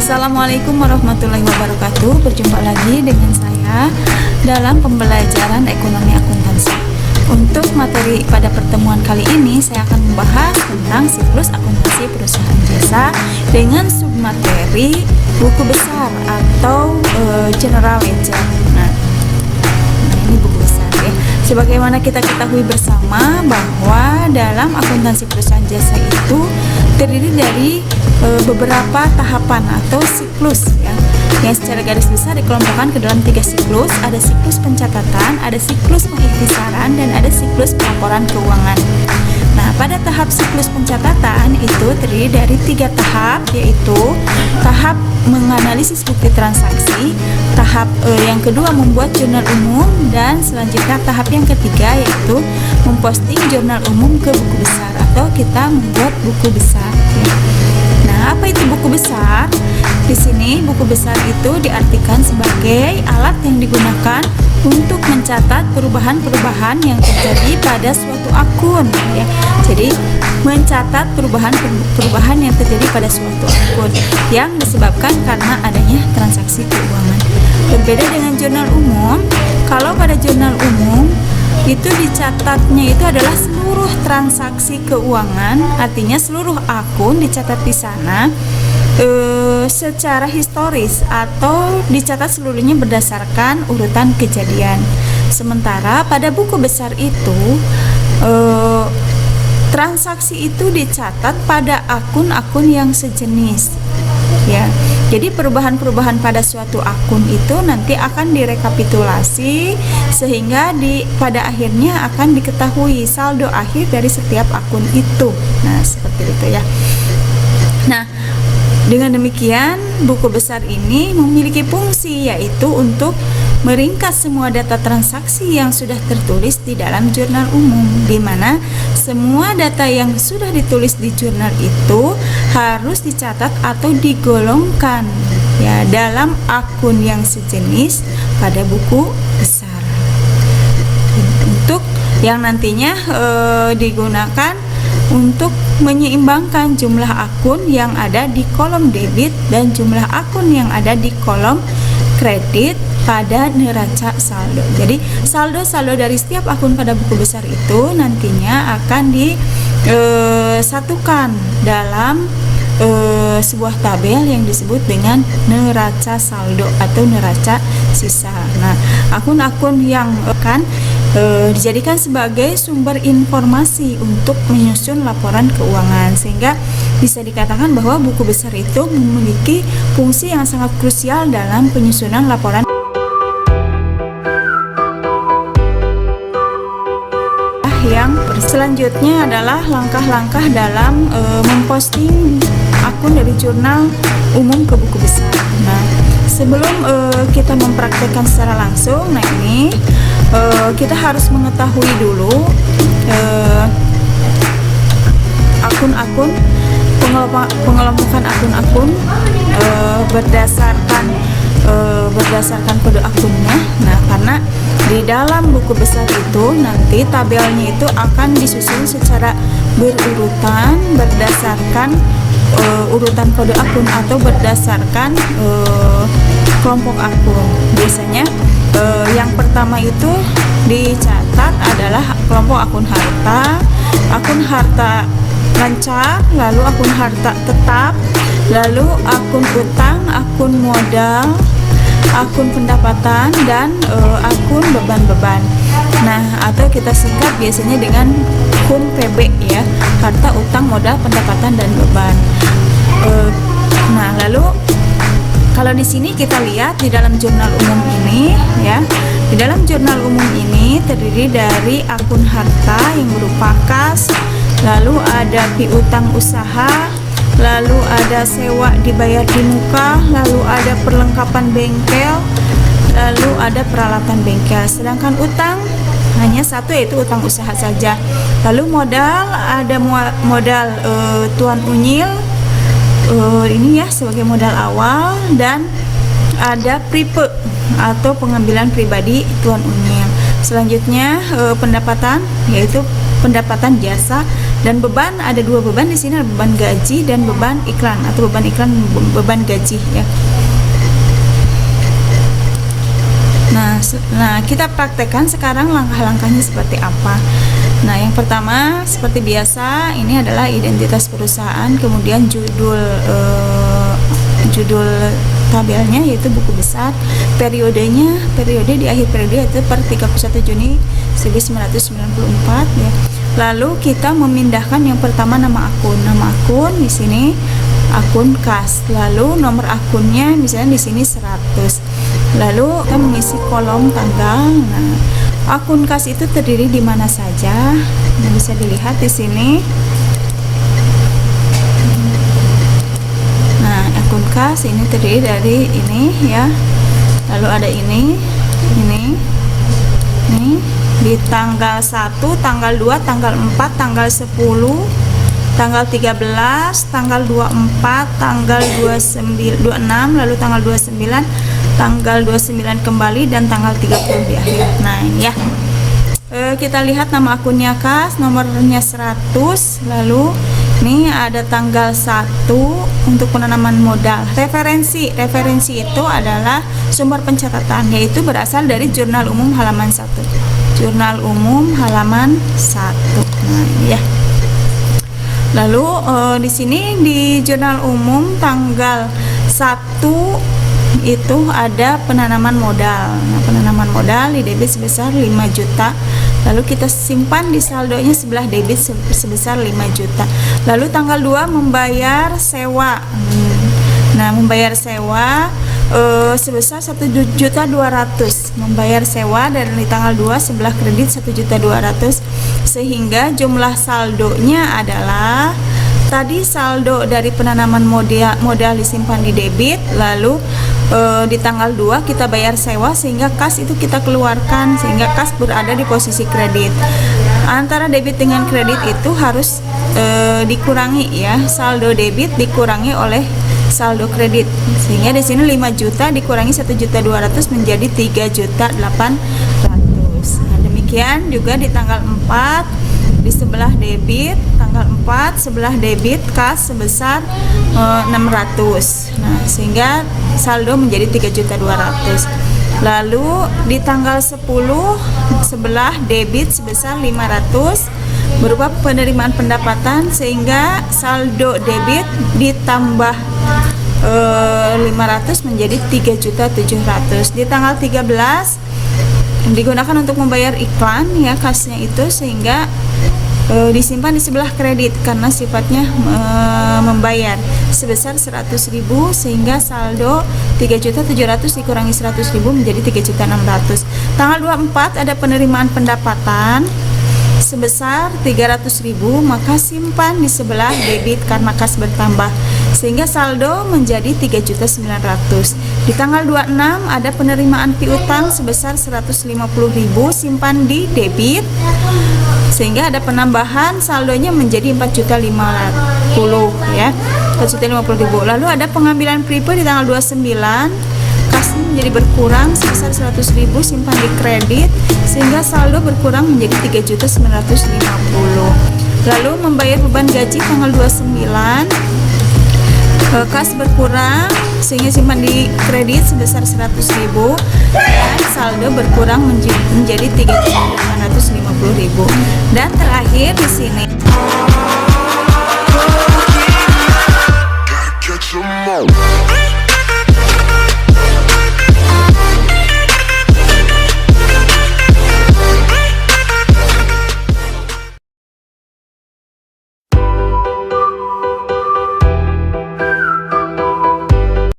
Assalamualaikum warahmatullahi wabarakatuh. Berjumpa lagi dengan saya dalam pembelajaran ekonomi akuntansi. Untuk materi pada pertemuan kali ini, saya akan membahas tentang siklus akuntansi perusahaan jasa dengan submateri buku besar atau general ledger. Nah, ini buku besar ya. Sebagaimana kita ketahui bersama bahwa dalam akuntansi perusahaan jasa itu terdiri dari beberapa tahapan atau siklus ya, yang secara garis besar dikelompokkan ke dalam 3 siklus. Ada siklus pencatatan, ada siklus pengikhtisaran, dan ada siklus pelaporan keuangan. Nah, pada tahap siklus pencatatan itu terdiri dari 3 tahap, yaitu tahap menganalisis bukti transaksi, tahap yang kedua membuat jurnal umum, dan selanjutnya tahap yang ketiga yaitu memposting jurnal umum ke buku besar atau kita membuat buku besar ya. Nah, apa itu buku besar? Di sini buku besar itu diartikan sebagai alat yang digunakan untuk mencatat perubahan-perubahan yang terjadi pada suatu akun ya. Jadi mencatat perubahan yang terjadi pada suatu akun yang disebabkan karena adanya transaksi keuangan. Berbeda dengan jurnal umum, kalau pada jurnal umum itu dicatatnya itu adalah seluruh transaksi keuangan, artinya seluruh akun dicatat di sana secara historis atau dicatat seluruhnya berdasarkan urutan kejadian. Sementara pada buku besar itu transaksi itu dicatat pada akun-akun yang sejenis ya. Jadi perubahan-perubahan pada suatu akun itu nanti akan direkapitulasi sehingga pada akhirnya akan diketahui saldo akhir dari setiap akun itu. Nah, seperti itu ya. Nah, dengan demikian buku besar ini memiliki fungsi yaitu untuk meringkas semua data transaksi yang sudah tertulis di dalam jurnal umum, di mana semua data yang sudah ditulis di jurnal itu harus dicatat atau digolongkan ya dalam akun yang sejenis pada buku besar. Untuk yang nantinya digunakan untuk menyeimbangkan jumlah akun yang ada di kolom debit dan jumlah akun yang ada di kolom kredit pada neraca saldo. Jadi saldo-saldo dari setiap akun pada buku besar itu nantinya akan disatukan dalam sebuah tabel yang disebut dengan neraca saldo atau neraca sisa. Nah, akun-akun yang akan dijadikan sebagai sumber informasi untuk menyusun laporan keuangan, sehingga bisa dikatakan bahwa buku besar itu memiliki fungsi yang sangat krusial dalam penyusunan laporan. Yang selanjutnya adalah langkah-langkah dalam memposting akun dari jurnal umum ke buku besar. Nah, sebelum kita mempraktekkan secara langsung, nah ini kita harus mengetahui dulu akun-akun, pengelompokan akun-akun berdasarkan kode akunnya. Nah, karena di dalam buku besar itu nanti tabelnya itu akan disusun secara berurutan berdasarkan urutan kode akun atau berdasarkan kelompok akun. Biasanya yang pertama itu dicatat adalah kelompok akun harta rancak, lalu akun harta tetap, lalu akun utang, akun modal, akun pendapatan, dan akun beban-beban. Nah, atau kita singkat biasanya dengan KUM PB ya, harta, utang, modal, pendapatan, dan beban. Nah, lalu kalau di sini kita lihat di dalam jurnal umum ini ya, di dalam jurnal umum ini terdiri dari akun harta yang berupa kas, lalu ada piutang usaha, lalu ada sewa dibayar di muka, lalu ada perlengkapan bengkel, lalu ada peralatan bengkel. Sedangkan utang hanya satu, yaitu utang usaha saja. Lalu modal, ada modal tuan unyil, ini ya sebagai modal awal, dan ada prepe atau pengambilan pribadi tuan unyil. Selanjutnya pendapatan, yaitu pendapatan jasa Dan beban, ada dua beban di sini, ada beban gaji dan beban iklan, atau beban iklan, beban gaji ya. Nah, kita praktekkan sekarang langkah-langkahnya seperti apa. Nah, yang pertama seperti biasa, ini adalah identitas perusahaan, kemudian judul tabelnya yaitu buku besar, periode di akhir periode yaitu per 31 Juni 1994 ya. Lalu kita memindahkan yang pertama nama akun di sini akun kas, lalu nomor akunnya misalnya di sini 100. Lalu kita mengisi kolom tanggal. Nah, akun kas itu terdiri di mana saja? Nah, bisa dilihat di sini. Nah, akun kas ini terdiri dari ini ya. Lalu ada ini di tanggal 1, tanggal 2, tanggal 4, tanggal 10, tanggal 13, tanggal 24, tanggal 26, lalu tanggal 29, tanggal 29 kembali, dan tanggal 30 di akhir. Nah, ini ya. Kita lihat nama akunnya kas, nomornya 100, lalu ini ada tanggal 1 untuk penanaman modal. Referensi itu adalah sumber pencatatan, yaitu berasal dari Jurnal Umum halaman 1. Jurnal Umum halaman 1. Nah, ini ya. Lalu di sini di Jurnal Umum tanggal 1 itu ada penanaman modal. Nah, penanaman modal di debit sebesar 5 juta. Lalu kita simpan di saldonya sebelah debit sebesar 5 juta. Lalu tanggal 2 membayar sewa. Nah, membayar sewa sebesar 1.200.000. Membayar sewa dan di tanggal 2 sebelah kredit 1.200.000, sehingga jumlah saldonya adalah tadi saldo dari penanaman modal disimpan di debit, lalu di tanggal 2 kita bayar sewa sehingga kas itu kita keluarkan, sehingga kas berada di posisi kredit. Antara debit dengan kredit itu harus dikurangi ya, saldo debit dikurangi oleh saldo kredit, sehingga di sini 5 juta dikurangi 1.200.000 menjadi 3.800.000. Nah, demikian juga di tanggal 4 di sebelah debit, tanggal 4 sebelah debit kas sebesar 600. Nah, sehingga saldo menjadi 3.200.000. Lalu di tanggal 10 sebelah debit sebesar 500 berupa penerimaan pendapatan, sehingga saldo debit ditambah 500 menjadi 3.700.000. Di tanggal 13 digunakan untuk membayar iklan ya, kasnya itu, sehingga disimpan di sebelah kredit karena sifatnya membayar sebesar 100.000, sehingga saldo 3.700.000 dikurangi 100.000 menjadi 3.600.000. Tanggal 24 ada penerimaan pendapatan sebesar 300.000, maka simpan di sebelah debit karena kas bertambah, sehingga saldo menjadi 3.900.000. Di tanggal 26 ada penerimaan piutang sebesar 150.000, simpan di debit, sehingga ada penambahan saldonya menjadi 4.050.000 ya, 4.050.000. Lalu ada pengambilan prepaid di tanggal 29, kasnya menjadi berkurang sebesar 100.000, simpan di kredit, sehingga saldo berkurang menjadi 3.950.000. Lalu membayar beban gaji tanggal 29, kas berkurang sehingga simpan di kredit sebesar 100.000 dan saldo berkurang menjadi 3.850.000. Dan terakhir di sini